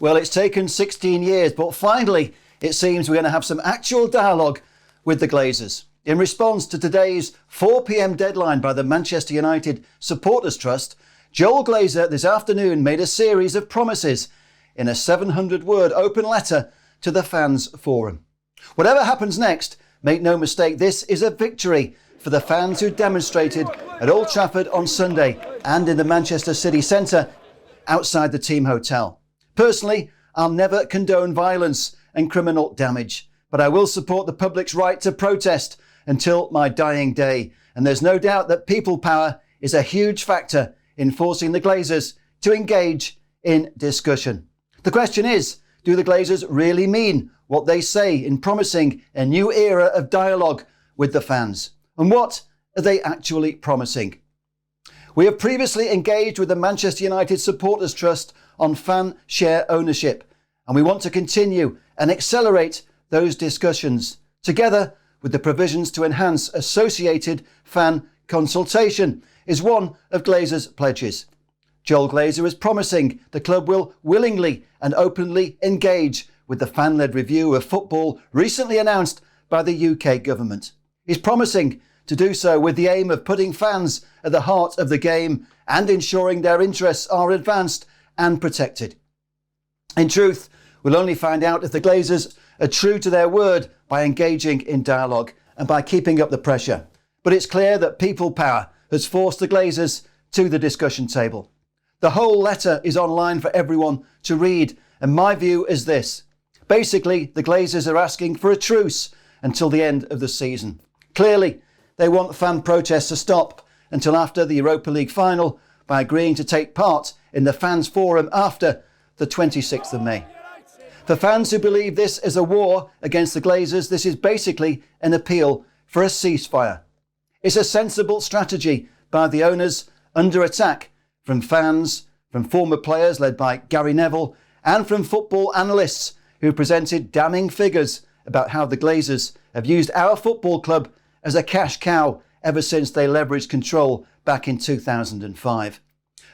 Well, it's taken 16 years, but finally it seems we're going to have some actual dialogue with the Glazers. In response to today's 4 p.m. deadline by the Manchester United Supporters Trust, Joel Glazer this afternoon made a series of promises in a 700-word open letter to the fans forum. Whatever happens next, make no mistake, this is a victory for the fans who demonstrated at Old Trafford on Sunday and in the Manchester city centre outside the team hotel. Personally, I'll never condone violence and criminal damage, but I will support the public's right to protest until my dying day. And there's no doubt that people power is a huge factor in forcing the Glazers to engage in discussion. The question is, do the Glazers really mean what they say in promising a new era of dialogue with the fans? And what are they actually promising? We have previously engaged with the Manchester United Supporters Trust on fan share ownership, and we want to continue and accelerate those discussions, together with the provisions to enhance associated fan consultation, is one of Glazer's pledges. Joel Glazer is promising the club will willingly and openly engage with the fan-led review of football recently announced by the UK government. He's promising to do so with the aim of putting fans at the heart of the game and ensuring their interests are advanced and protected. In truth, we'll only find out if the Glazers are true to their word by engaging in dialogue and by keeping up the pressure. But it's clear that people power has forced the Glazers to the discussion table. The whole letter is online for everyone to read, and my view is this. Basically, the Glazers are asking for a truce until the end of the season. Clearly, they want fan protests to stop until after the Europa League final by agreeing to take part in the fans forum after the 26th of May. For fans who believe this is a war against the Glazers, this is basically an appeal for a ceasefire. It's a sensible strategy by the owners under attack from fans, from former players led by Gary Neville, and from football analysts who presented damning figures about how the Glazers have used our football club as a cash cow ever since they leveraged control back in 2005.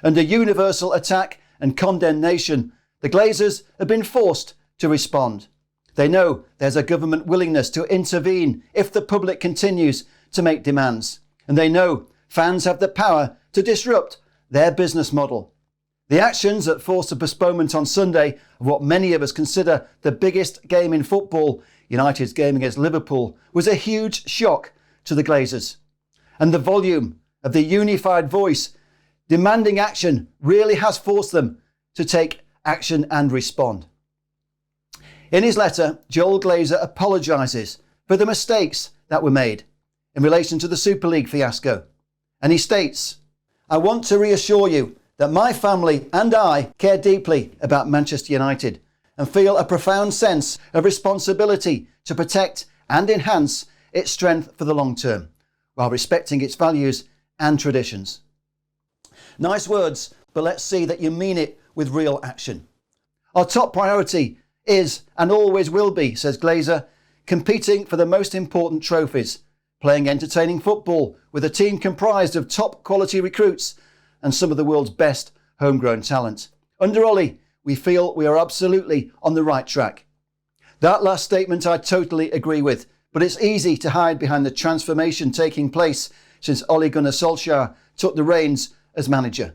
Under universal attack and condemnation, the Glazers have been forced to respond. They know there's a government willingness to intervene if the public continues to make demands. And they know fans have the power to disrupt their business model. The actions that forced a postponement on Sunday of what many of us consider the biggest game in football, United's game against Liverpool, was a huge shock to the Glazers. And the volume of the unified voice demanding action really has forced them to take action and respond. In his letter, Joel Glazer apologises for the mistakes that were made in relation to the Super League fiasco. And he states, "I want to reassure you that my family and I care deeply about Manchester United and feel a profound sense of responsibility to protect and enhance its strength for the long term, while respecting its values and traditions." Nice words, but let's see that you mean it with real action. Our top priority is and always will be, says Glazer, competing for the most important trophies, playing entertaining football with a team comprised of top quality recruits and some of the world's best homegrown talent. Under Ollie, we feel we are absolutely on the right track. That last statement I totally agree with, but it's easy to hide behind the transformation taking place since Ole Gunnar Solskjaer took the reins as manager.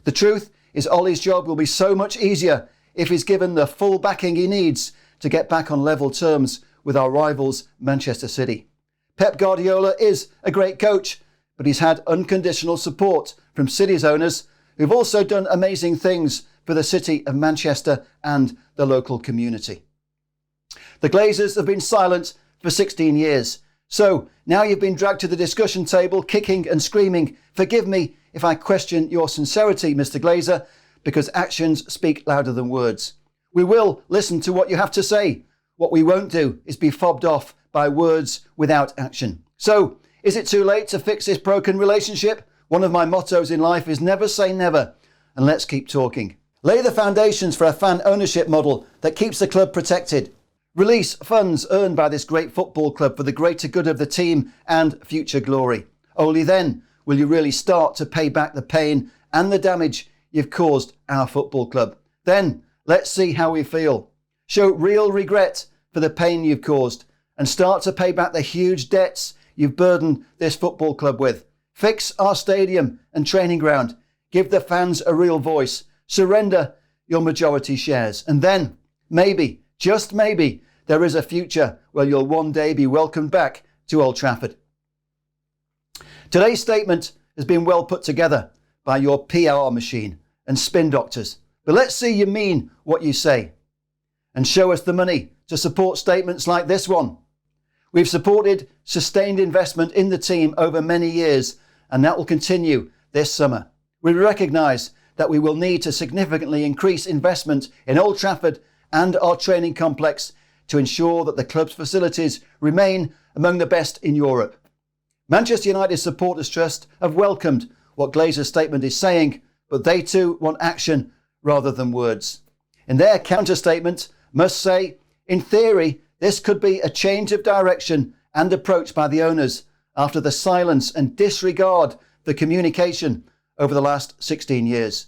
The truth is Ollie's job will be so much easier if he's given the full backing he needs to get back on level terms with our rivals Manchester City. Pep Guardiola is a great coach, but he's had unconditional support from City's owners who've also done amazing things for the city of Manchester and the local community. The Glazers have been silent for 16 years. So now you've been dragged to the discussion table, kicking and screaming. Forgive me if I question your sincerity, Mr. Glazer, because actions speak louder than words. We will listen to what you have to say. What we won't do is be fobbed off by words without action. So, is it too late to fix this broken relationship? One of my mottos in life is never say never, and let's keep talking. Lay the foundations for a fan ownership model that keeps the club protected. Release funds earned by this great football club for the greater good of the team and future glory. Only then will you really start to pay back the pain and the damage you've caused our football club. Then Let's see how we feel. Show real regret for the pain you've caused and start to pay back the huge debts you've burdened this football club with. Fix our stadium and training ground. Give the fans a real voice. Surrender your majority shares. And then, maybe, just maybe, there is a future where you'll one day be welcomed back to Old Trafford. Today's statement has been well put together by your PR machine and spin doctors. But let's see you mean what you say. And show us the money to support statements like this one. We've supported sustained investment in the team over many years, and that will continue this summer. We recognise that we will need to significantly increase investment in Old Trafford and our training complex to ensure that the club's facilities remain among the best in Europe. Manchester United Supporters Trust have welcomed what Glazer's statement is saying, but they too want action rather than words. In their counter-statement, must say, in theory, this could be a change of direction and approach by the owners after the silence and disregard for communication over the last 16 years.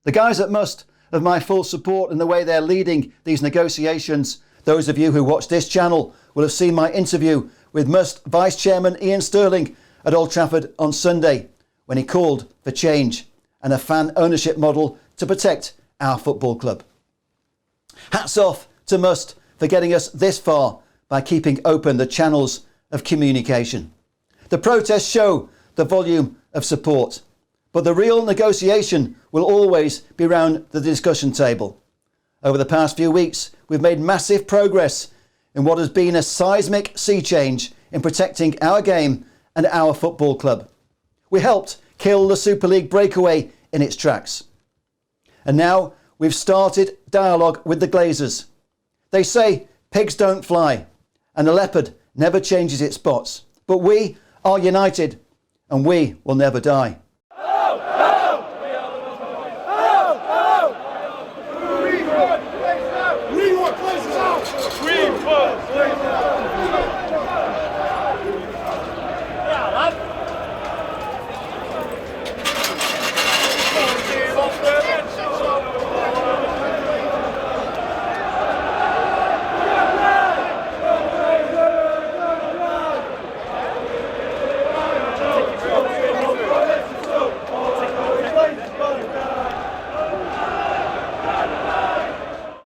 The guys at Must have my full support in the way they're leading these negotiations. Those of you who watch this channel will have seen my interview with Must Vice Chairman Ian Sterling at Old Trafford on Sunday, when he called for change and a fan ownership model to protect our football club. Hats off to Must for getting us this far by keeping open the channels of communication. The protests show the volume of support, but the real negotiation will always be around the discussion table. Over the past few weeks, we've made massive progress in what has been a seismic sea change in protecting our game and our football club. We helped kill the Super League breakaway in its tracks. And now we've started dialogue with the Glazers. They say pigs don't fly and a leopard never changes its spots. But we are united and we will never die.